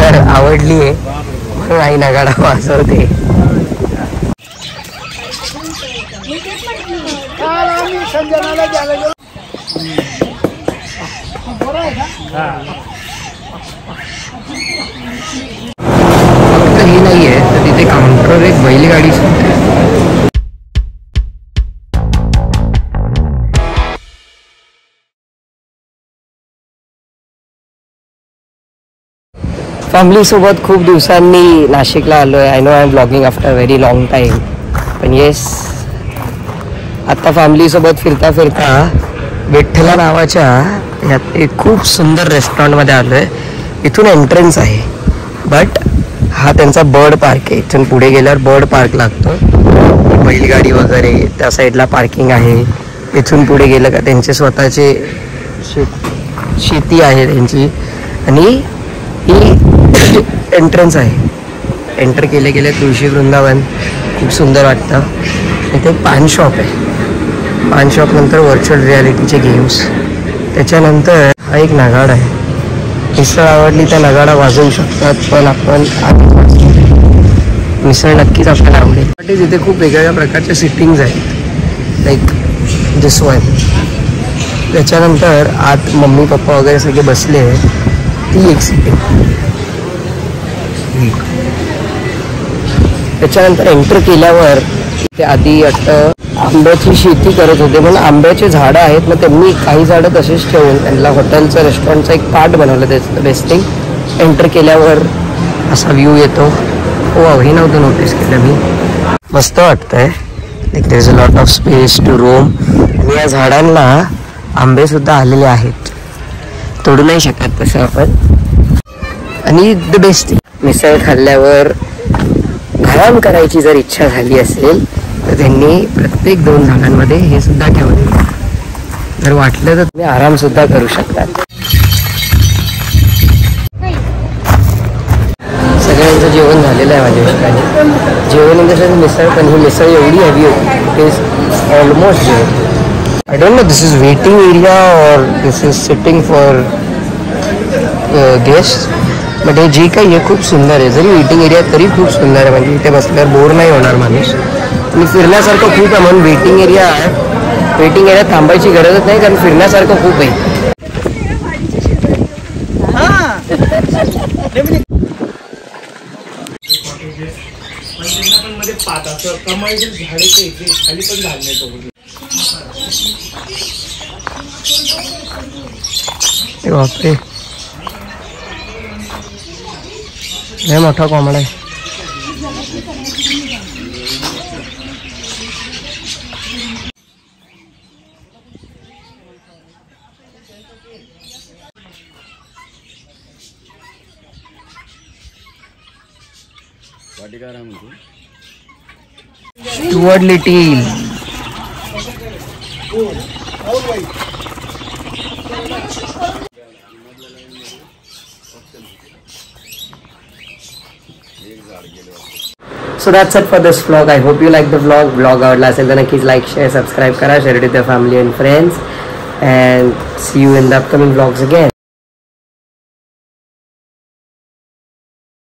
सुंदर आवडली आहे म्हणून आई नगाडा वाजवते. फक्त हे नाहीये तर तिथे काउंटरवर एक बैलगाडी सुद्धा आहे. फॅमिली सोबत खूप दिवसांनी नाशिकला आलोय. I know I am blogging after very long time, पण येस आता फॅमिली सोबत फिरता फिरता विठ्ठला नावाच्या यात एक खूप सुंदर रेस्टॉरंटमध्ये आलोय. इथून एंट्रन्स आहे, बट हा त्यांचा बर्ड पार्क आहे. इथून पुढे गेल्यावर बर्ड पार्क लागतो. बैलगाडी वगैरे त्या साईडला पार्किंग आहे. इथून पुढे गेलं का त्यांचे स्वतःचे शेती आहे त्यांची, आणि ही एंट्रन्स आहे. एंटर केले गेले तुळशी वृंदावन खूप सुंदर वाटतं. इथे एक पान शॉप आहे. पान शॉप नंतर व्हर्च्युअल रियालिटीचे गेम्स, त्याच्यानंतर हा एक नगाडा आहे. मिसळ आवडली तर नगाडा वाजवू शकतात, पण आपण मिसळ नक्कीच आपल्याला आवडेल. तिथे खूप वेगवेगळ्या प्रकारच्या सिटिंग्स आहेत, लाईक दिस वन. त्याच्यानंतर आत मम्मी पप्पा वगैरे सगळे बसले आहेत, ती एक सिटिंग. त्याच्यानंतर एंटर केल्यावर ते आधी वाटतं आंब्याची शेती करत होते, पण आंब्याचे झाडं आहेत. मग त्यांनी काही झाडं तसेच ठेवून त्यांना हॉटेलचं रेस्टॉरंटचा एक पार्ट बनवलं. त्याचं बेस्टिंग एंटर केल्यावर असा व्ह्यू येतो. हो, हे नव्हतं नोटीस केलं मी. मस्त वाटतंय. Like there is a lot of space to roam. आणि या झाडांना आंबेसुद्धा आलेले आहेत, तोडू नाही शकत तसं आपण. आणि द बेस्ट, मिसळ खाल्ल्यावर आराम करायची जर इच्छा झाली असेल तर त्यांनी प्रत्येक 2 झाडांमध्ये हे सुद्धा ठेवले. जर वाटलं तर तुम्ही आराम सुद्धा करू शकता. सगळ्यांचं जेवण झालेलं आहे माझ्या ठिकाणी. जेवण इन द सेन्स मिसळ, पण ही मिसळ एवढी हवी होती. इट इज ऑलमोस्ट जेवण. I don't know this is waiting area और this is sitting for guest, but हे जे काही आहे खूप सुंदर आहे. जरी वेटिंग एरिया तरी खूप सुंदर आहे. म्हणजे इथे बसल्यावर बोर नाही होणार माणूस. आणि फिरण्यासारखं खूप आहे, म्हणून वेटिंग एरिया थांबायची गरजच नाही, कारण फिरण्यासारखं खूप आहे. बापरे, लय मोठा कोंबडा आहे. Stuart little. So that's it for this vlog. I hope you like the vlog. Vlog आवडला असेल तर नक्कीच like, share, subscribe करा. Share it with your family and friends. And see you in the upcoming vlogs again.